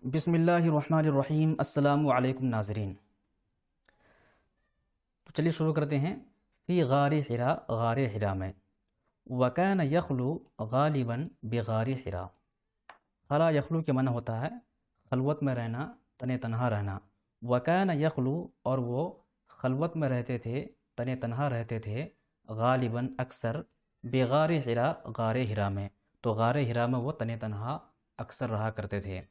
بسم اللہ الرحمن الرحیم۔ السلام علیکم ناظرین۔ تو چلیے شروع کرتے ہیں۔ فی غار حرا، غار حرا میں، وکان یخلو غالباً بغار حرا۔ خلا یخلو کے معنی ہوتا ہے خلوت میں رہنا، تنہا رہنا۔ وکان یخلو، اور وہ خلوت میں رہتے تھے، تنہا رہتے تھے، غالباً اکثر، بغار حرا، غار حرا میں، تو غار حرا میں وہ تنہا اکثر رہا کرتے تھے۔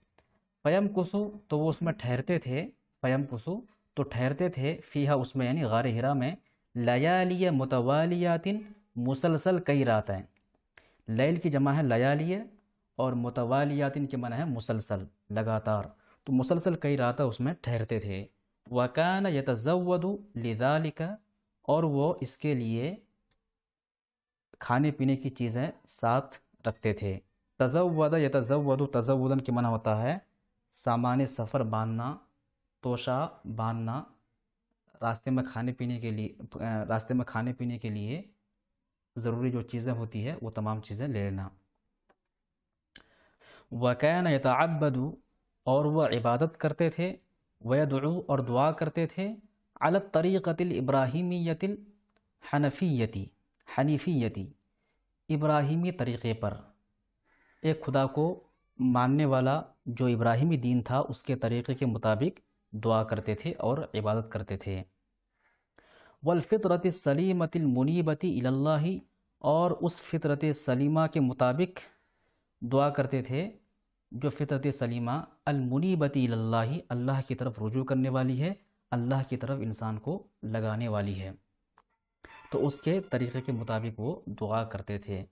فیم کسو، تو وہ اس میں ٹھہرتے تھے، فیم کسو تو ٹھہرتے تھے، فیہا اس میں یعنی غار حرا میں، لیالی متوالیات، مسلسل کئی راتیں۔ لیل کی جمع ہے لیالی، اور متوالیات کے معنی ہے مسلسل، لگاتار، تو مسلسل کئی راتیں اس میں ٹھہرتے تھے۔ وکان یتزود لذالک، اور وہ اس کے لیے کھانے پینے کی چیزیں ساتھ رکھتے تھے۔ تزود یتزود، تزودن کے معنی ہوتا ہے سامان سفر باندھنا، توشہ باندھنا، راستے میں کھانے پینے کے لیے ضروری جو چیزیں ہوتی ہے وہ تمام چیزیں لے لینا۔ وَكَانَ يَتَعَبَّدُ، اور وہ عبادت کرتے تھے، وَيَدْعُو، اور دعا کرتے تھے، عَلَى الطَّرِيقَةِ الْإِبْرَاهِيمِيَّةِ حنیفیتی، ابراہیمی طریقے پر، ایک خدا کو ماننے والا جو ابراہیمی دین تھا اس کے طریقے کے مطابق دعا کرتے تھے اور عبادت کرتے تھے۔ والفطرۃ السلیمۃ المنیبۃ الی اللہ، اور اس فطرت سلیمہ کے مطابق دعا کرتے تھے جو فطرت سلیمہ المنیبۃ الی اللہ، اللہ کی طرف رجوع کرنے والی ہے، اللہ کی طرف انسان کو لگانے والی ہے، تو اس کے طریقے کے مطابق وہ دعا کرتے تھے۔